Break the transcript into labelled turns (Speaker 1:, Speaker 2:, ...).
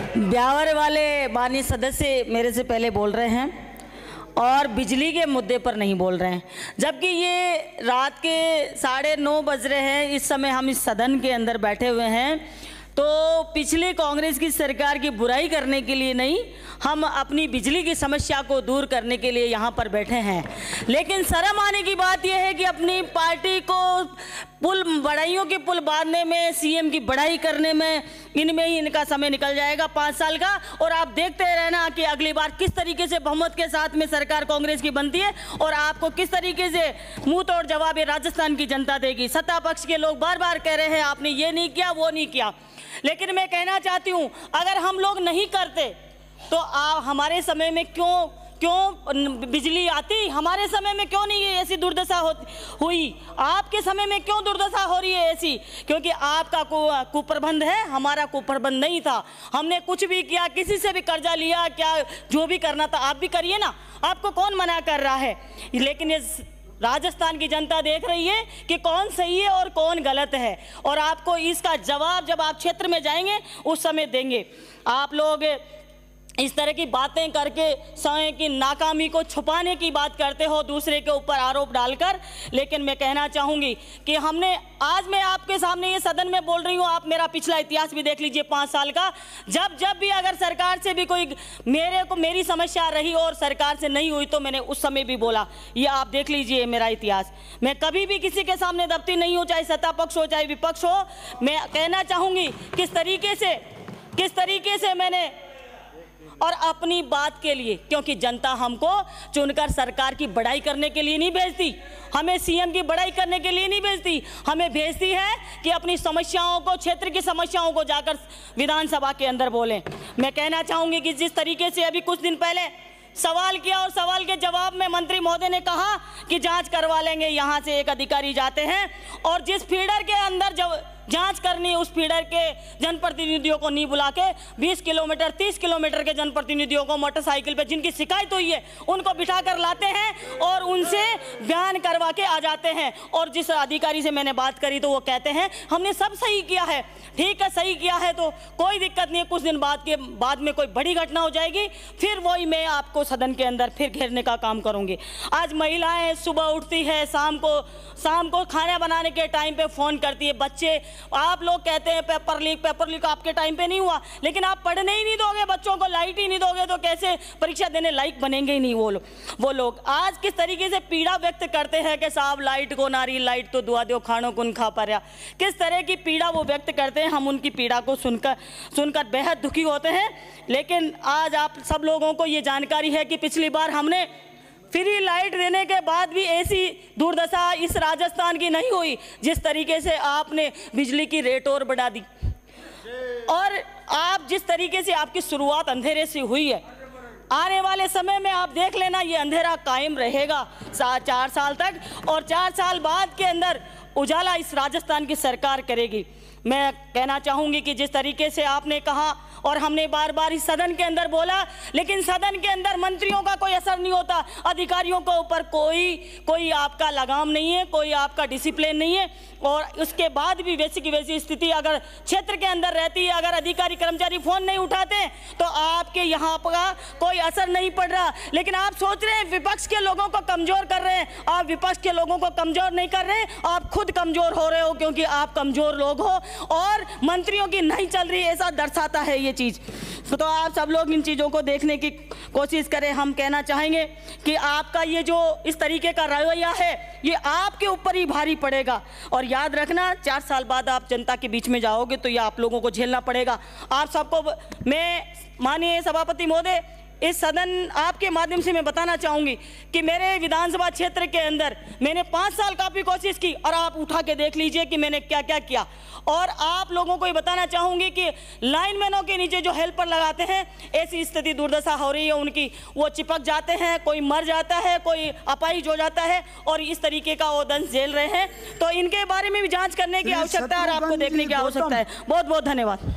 Speaker 1: ब्यावर वाले माननीय सदस्य मेरे से पहले बोल रहे हैं और बिजली के मुद्दे पर नहीं बोल रहे हैं, जबकि ये रात के 9:30 बज रहे हैं। इस समय हम इस सदन के अंदर बैठे हुए हैं तो पिछली कांग्रेस की सरकार की बुराई करने के लिए नहीं, हम अपनी बिजली की समस्या को दूर करने के लिए यहाँ पर बैठे हैं। लेकिन शर्म आने की बात यह है कि अपनी पार्टी को पुल बढ़ाइयों के पुल बांधने में, सीएम की बढ़ाई करने में, इनमें ही इनका समय निकल जाएगा 5 साल का। और आप देखते रहना कि अगली बार किस तरीके से बहुमत के साथ में सरकार कांग्रेस की बनती है और आपको किस तरीके से मुंह तोड़ जवाब राजस्थान की जनता देगी। सत्ता पक्ष के लोग बार बार कह रहे हैं आपने ये नहीं किया, वो नहीं किया, लेकिन मैं कहना चाहती हूँ अगर हम लोग नहीं करते तो हमारे समय में क्यों बिजली आती, हमारे समय में क्यों नहीं ऐसी दुर्दशा हुई, आपके समय में क्यों दुर्दशा हो रही है ऐसी? क्योंकि आपका कुप्रबंध है, हमारा कुप्रबंध नहीं था। हमने कुछ भी किया, किसी से भी कर्जा लिया, क्या जो भी करना था आप भी करिए ना, आपको कौन मना कर रहा है। लेकिन ये राजस्थान की जनता देख रही है कि कौन सही है और कौन गलत है, और आपको इसका जवाब जब आप क्षेत्र में जाएंगे उस समय देंगे। आप लोग इस तरह की बातें करके स्वयं की नाकामी को छुपाने की बात करते हो, दूसरे के ऊपर आरोप डालकर। लेकिन मैं कहना चाहूँगी कि आज मैं आपके सामने ये सदन में बोल रही हूँ, आप मेरा पिछला इतिहास भी देख लीजिए 5 साल का। जब भी अगर सरकार से भी कोई मेरी समस्या रही और सरकार से नहीं हुई तो मैंने उस समय भी बोला, ये आप देख लीजिए मेरा इतिहास। मैं कभी भी किसी के सामने दबती नहीं हूँ, चाहे सत्ता पक्ष हो चाहे विपक्ष हो। मैं कहना चाहूँगी किस तरीके से मैंने, और अपनी बात के लिए, क्योंकि जनता हमको चुनकर सरकार की बड़ाई करने के लिए नहीं भेजती, हमें सीएम की बड़ाई करने के लिए नहीं भेजती, हमें भेजती है कि अपनी समस्याओं को, क्षेत्र की समस्याओं को जाकर विधानसभा के अंदर बोलें। मैं कहना चाहूँगी कि जिस तरीके से अभी कुछ दिन पहले सवाल किया और सवाल के जवाब में मंत्री महोदय ने कहा कि जांच करवा लेंगे, यहाँ से एक अधिकारी जाते हैं और जिस फीडर के अंदर जांच करनी है उस फीडर के जनप्रतिनिधियों को नहीं बुला के 20 किलोमीटर 30 किलोमीटर के जनप्रतिनिधियों को मोटरसाइकिल पे जिनकी शिकायत हुई है उनको बिठा कर लाते हैं और उनसे बयान करवा के आ जाते हैं। और जिस अधिकारी से मैंने बात करी तो वो कहते हैं हमने सब सही किया है। ठीक है, सही किया है तो कोई दिक्कत नहीं है, कुछ दिन बाद में कोई बड़ी घटना हो जाएगी, फिर वही मैं आपको सदन के अंदर फिर घेरने का काम करूँगी। आज महिलाएँ सुबह उठती है, शाम को खाना बनाने के टाइम पे फ़ोन करती है, बच्चे, आप लोग कहते हैं पेपर लीक आपके टाइम पे नहीं हुआ, लेकिन आप पढ़ने ही नहीं दोगे बच्चों को, लाइट ही नहीं दोगे तो कैसे परीक्षा देने लायक बनेंगे ही नहीं वो लोग। आज किस तरीके से पीड़ा व्यक्त करते हैं कि साहब लाइट को नारी, लाइट तो दुआ दो खानों कुन खा पाया, किस तरह की पीड़ा वो व्यक्त करते हैं। हम उनकी पीड़ा को सुनकर बेहद दुखी होते हैं। लेकिन आज आप सब लोगों को ये जानकारी है कि पिछली बार हमने फ्री लाइट देने के बाद भी ऐसी दुर्दशा इस राजस्थान की नहीं हुई जिस तरीके से आपने बिजली की रेट और बढ़ा दी। और आप जिस तरीके से आपकी शुरुआत अंधेरे से हुई है, आने वाले समय में आप देख लेना ये अंधेरा कायम रहेगा 4 साल तक, और 4 साल बाद के अंदर उजाला इस राजस्थान की सरकार करेगी। मैं कहना चाहूँगी कि जिस तरीके से आपने कहा और हमने बार बार इस सदन के अंदर बोला, लेकिन सदन के अंदर मंत्रियों का कोई असर नहीं होता, अधिकारियों के ऊपर कोई आपका लगाम नहीं है, कोई आपका डिसिप्लिन नहीं है। और उसके बाद भी वैसी की वैसी स्थिति अगर क्षेत्र के अंदर रहती है, अगर अधिकारी कर्मचारी फ़ोन नहीं उठाते तो आपके यहाँ पर कोई असर नहीं पड़ रहा। लेकिन आप सोच रहे हैं विपक्ष के लोगों को कमज़ोर कर रहे हैं, आप विपक्ष के लोगों को कमज़ोर नहीं कर रहे, आप खुद कमज़ोर हो रहे हो क्योंकि आप कमज़ोर लोग हो और मंत्रियों की नहीं चल रही, ऐसा दर्शाता है ये चीज़। तो आप सब लोग इन चीज़ों को देखने की कोशिश करें। हम कहना चाहेंगे कि आपका ये जो इस तरीके का रवैया है ये आपके ऊपर ही भारी पड़ेगा, और याद रखना 4 साल बाद आप जनता के बीच में जाओगे तो ये आप लोगों को झेलना पड़ेगा। आप सबको मैं माननीय सभापति महोदय इस सदन आपके माध्यम से मैं बताना चाहूँगी कि मेरे विधानसभा क्षेत्र के अंदर मैंने 5 साल काफ़ी कोशिश की, और आप उठा के देख लीजिए कि मैंने क्या क्या किया। और आप लोगों को ये बताना चाहूँगी कि लाइनमैनों के नीचे जो हेल्पर लगाते हैं ऐसी स्थिति दुर्दशा हो रही है उनकी, वो चिपक जाते हैं, कोई मर जाता है, कोई अपाहिज हो जाता है और इस तरीके का वो दंश झेल रहे हैं। तो इनके बारे में भी जाँच करने की आवश्यकता है और आपको देखने की आवश्यकता है। बहुत बहुत धन्यवाद।